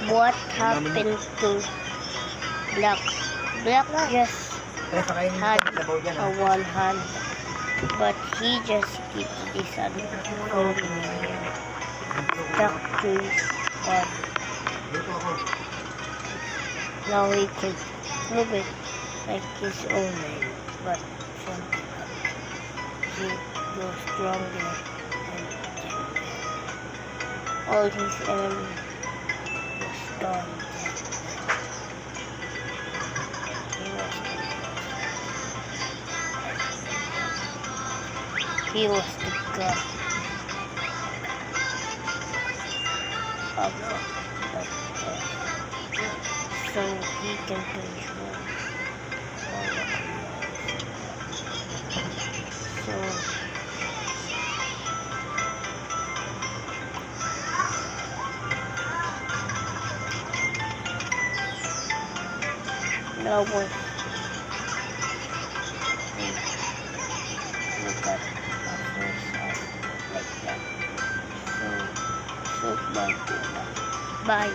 What happened to Black? Black just had a one hand, but he just keeps this unfolding here. Stuck to his body. Now he could move it like his own name, but something happened. He grew stronger and gentler. All his enemy was gone. He was the god of the death, so he can control all the commands. So now what? Look at our first side like that. So bye. Bye.